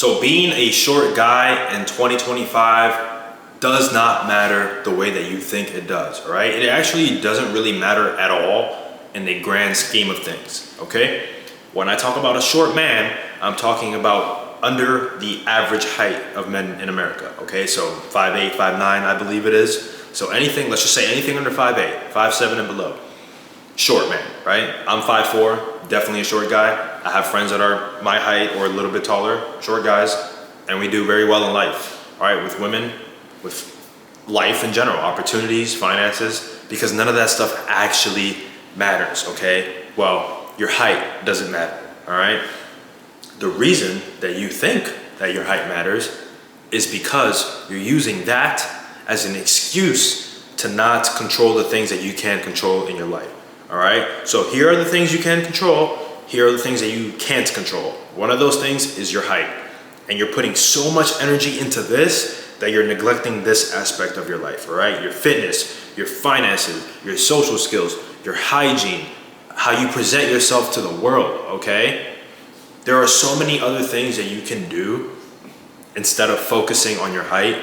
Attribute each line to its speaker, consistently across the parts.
Speaker 1: So being a short guy in 2025 does not matter the way that you think it does, all right? It actually doesn't really matter at all in the grand scheme of things, okay? When I talk about a short man, I'm talking about under the average height of men in America, okay? So 5'8", 5'9", I believe it is. So anything, let's just say anything under 5'8", 5'7", and below. Short man, right? I'm 5'4", definitely a short guy. I have friends that are my height or a little bit taller, short guys, and we do very well in life, all right? With women, with life in general, opportunities, finances, because none of that stuff actually matters, okay? Well, your height doesn't matter, all right? The reason that you think that your height matters is because you're using that as an excuse to not control the things that you can control in your life, all right? So here are the things you can control. Here are the things that you can't control. One of those things is your height. And you're putting so much energy into this that you're neglecting this aspect of your life, all right? Your fitness, your finances, your social skills, your hygiene, how you present yourself to the world, okay? There are so many other things that you can do instead of focusing on your height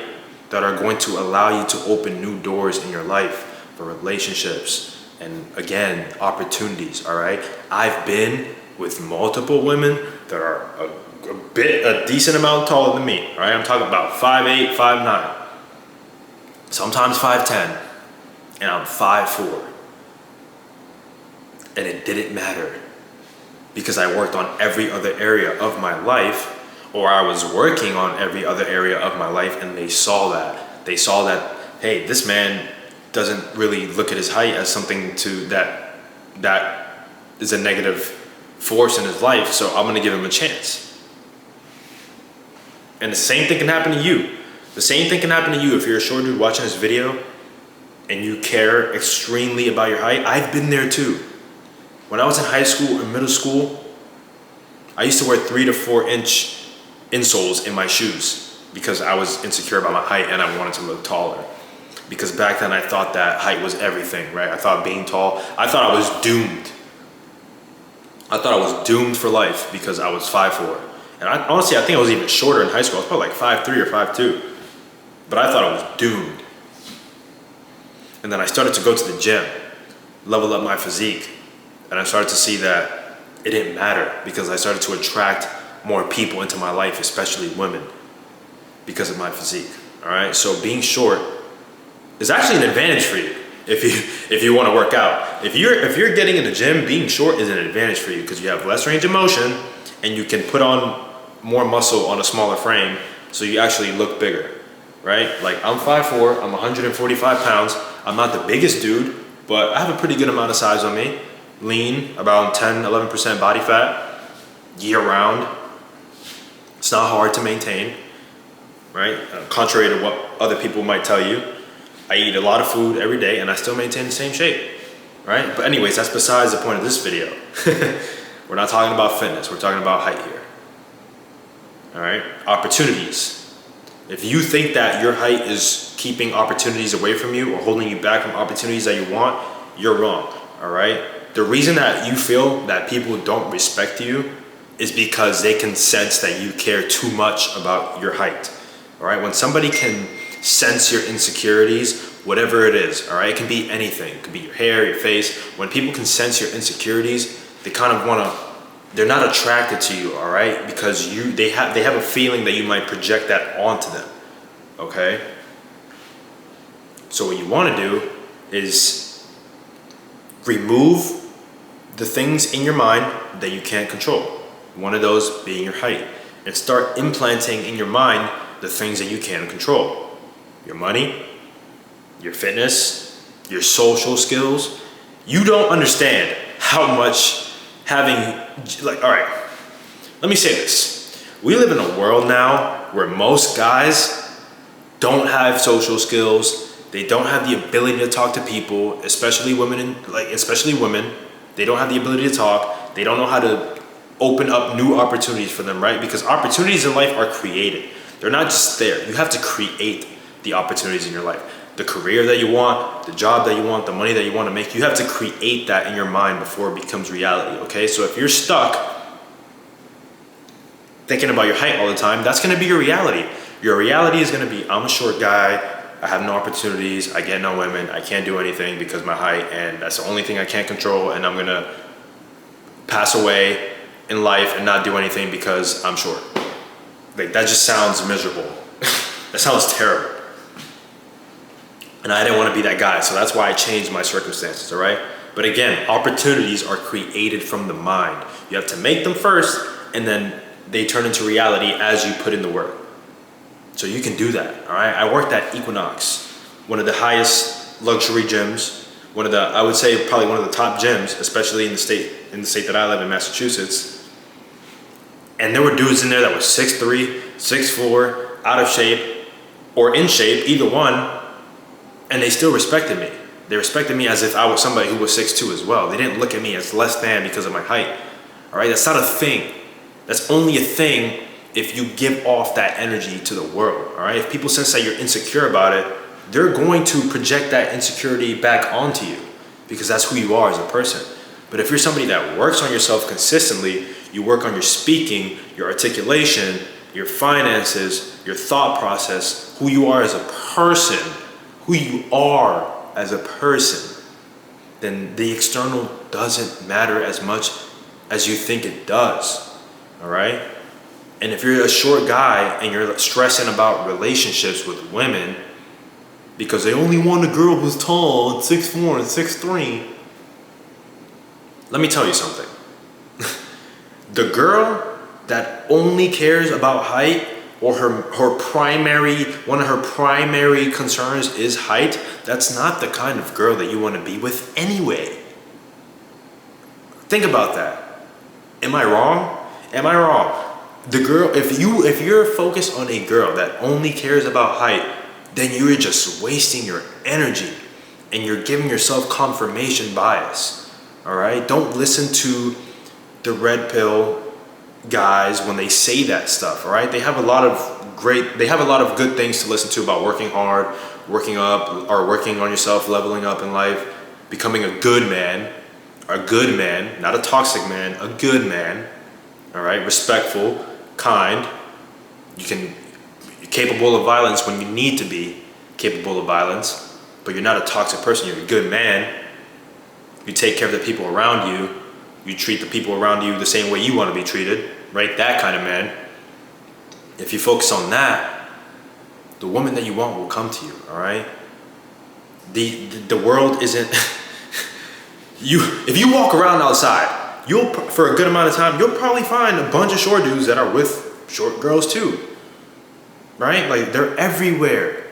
Speaker 1: that are going to allow you to open new doors in your life for relationships and, again, opportunities, all right? I've been with multiple women that are a decent amount taller than me, right? I'm talking about 5'8", 5'9", sometimes 5'10", and I'm 5'4". And it didn't matter because I worked on every other area of my life, or I was working on every other area of my life, and they saw that. They saw that, hey, this man doesn't really look at his height as something that is a negative force in his life, so I'm gonna give him a chance. And the same thing can happen to you. The same thing can happen to you if you're a short dude watching this video and you care extremely about your height. I've been there too. When I was in high school and middle school, I used to wear 3 to 4 inch insoles in my shoes because I was insecure about my height and I wanted to look taller. Because back then I thought that height was everything, right? I thought being tall, I thought I was doomed. I thought I was doomed for life because I was 5'4". And honestly, I think I was even shorter in high school. I was probably like 5'3" or 5'2". But I thought I was doomed. And then I started to go to the gym, level up my physique. And I started to see that it didn't matter because I started to attract more people into my life, especially women, because of my physique, all right? So being short is actually an advantage for you if you want to work out. If you're getting in the gym, being short is an advantage for you because you have less range of motion and you can put on more muscle on a smaller frame, so you actually look bigger, right? Like I'm 5'4", I'm 145 pounds. I'm not the biggest dude, but I have a pretty good amount of size on me. Lean, about 10, 11% body fat, year round. It's not hard to maintain, right? Contrary to what other people might tell you, I eat a lot of food every day and I still maintain the same shape, right? But anyways, that's besides the point of this video. We're not talking about fitness, we're talking about height here. All right, opportunities. If you think that your height is keeping opportunities away from you or holding you back from opportunities that you want, you're wrong, all right? The reason that you feel that people don't respect you is because they can sense that you care too much about your height, all right? When somebody can sense your insecurities, whatever it is, all right? It can be anything. It could be your hair, your face. When people can sense your insecurities, they kind of want to, they're not attracted to you, all right? Because they have a feeling that you might project that onto them, okay? So what you want to do is remove the things in your mind that you can't control. One of those being your height. And start implanting in your mind the things that you can control. Your money, your fitness, your social skills. You don't understand how much having, like, all right, let me say this. We live in a world now where most guys don't have social skills. They don't have the ability to talk to people, especially women. They don't have the ability to talk. They don't know how to open up new opportunities for them, right? Because opportunities in life are created. They're not just there. You have to create the opportunities in your life. The career that you want, the job that you want, the money that you want to make, you have to create that in your mind before it becomes reality, okay? So if you're stuck thinking about your height all the time, that's gonna be your reality. Your reality is gonna be, I'm a short guy, I have no opportunities, I get no women, I can't do anything because of my height, and that's the only thing I can't control, and I'm gonna pass away in life and not do anything because I'm short. Like, that just sounds miserable. That sounds terrible. And I didn't want to be that guy, so that's why I changed my circumstances, all right? But again, opportunities are created from the mind. You have to make them first, and then they turn into reality as you put in the work. So you can do that, all right? I worked at Equinox, one of the highest luxury gyms, one of the, I would say probably one of the top gyms, especially in the state that I live in, Massachusetts. And there were dudes in there that were 6'3", 6'4", out of shape, or in shape, either one, and they still respected me. They respected me as if I was somebody who was 6'2" as well. They didn't look at me as less than because of my height, all right? That's not a thing. That's only a thing if you give off that energy to the world, all right? If people sense that you're insecure about it, they're going to project that insecurity back onto you because that's who you are as a person. But if you're somebody that works on yourself consistently, you work on your speaking, your articulation, your finances, your thought process, who you are as a person, then the external doesn't matter as much as you think it does, all right? And if you're a short guy and you're stressing about relationships with women because they only want a girl who's tall and 6'4" and 6'3", let me tell you something. The girl that only cares about height, or one of her primary concerns is height, that's not the kind of girl that you want to be with anyway. Think about that. Am I wrong? Am I wrong? The girl, if you're focused on a girl that only cares about height, then you're just wasting your energy and you're giving yourself confirmation bias. All right? Don't listen to the red pill guys when they say that stuff, all right? They have a lot of good things to listen to about working hard, working up, or working on yourself, leveling up in life, becoming a good man, not a toxic man, a good man, all right? Respectful, kind. You're capable of violence when you need to be capable of violence, but you're not a toxic person, you're a good man. You take care of the people around you. You treat the people around you the same way you want to be treated, right? That kind of man. If you focus on that, the woman that you want will come to you, all right? The world isn't... If you walk around outside, for a good amount of time, you'll probably find a bunch of short dudes that are with short girls too, right? Like, they're everywhere.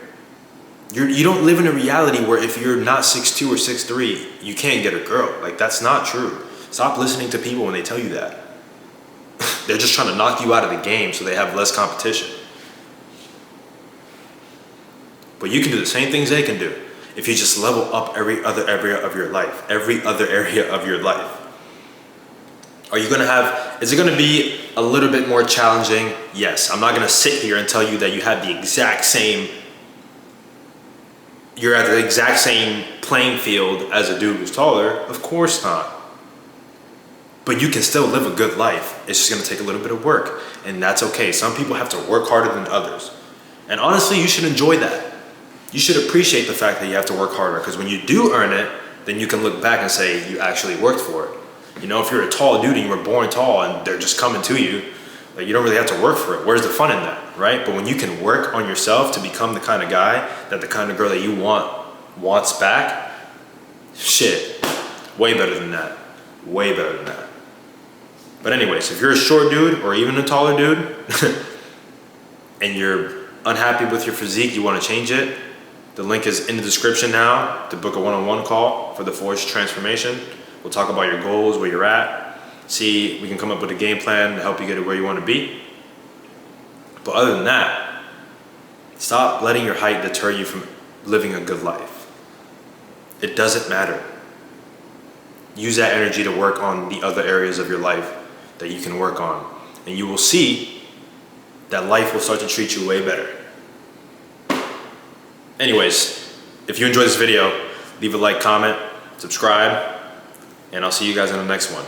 Speaker 1: You don't live in a reality where if you're not 6'2" or 6'3", you can't get a girl. Like, that's not true. Stop listening to people when they tell you that. They're just trying to knock you out of the game so they have less competition. But you can do the same things they can do if you just level up every other area of your life. Is it gonna be a little bit more challenging? Yes. I'm not gonna sit here and tell you that you're at the exact same playing field as a dude who's taller. Of course not. But you can still live a good life. It's just gonna take a little bit of work, and that's okay. Some people have to work harder than others. And honestly, you should enjoy that. You should appreciate the fact that you have to work harder, because when you do earn it, then you can look back and say you actually worked for it. You know, if you're a tall dude and you were born tall and they're just coming to you, like, you don't really have to work for it. Where's the fun in that, right? But when you can work on yourself to become the kind of guy that the kind of girl that you wants back, shit, way better than that. Way better than that. But anyways, if you're a short dude or even a taller dude and you're unhappy with your physique, you want to change it, the link is in the description now to book a one-on-one call for the Forged Transformation. We'll talk about your goals, where you're at, see we can come up with a game plan to help you get it where you want to be. But other than that, stop letting your height deter you from living a good life. It doesn't matter. Use that energy to work on the other areas of your life that you can work on, and you will see that life will start to treat you way better. Anyways, if you enjoyed this video, leave a like, comment, subscribe, and I'll see you guys in the next one.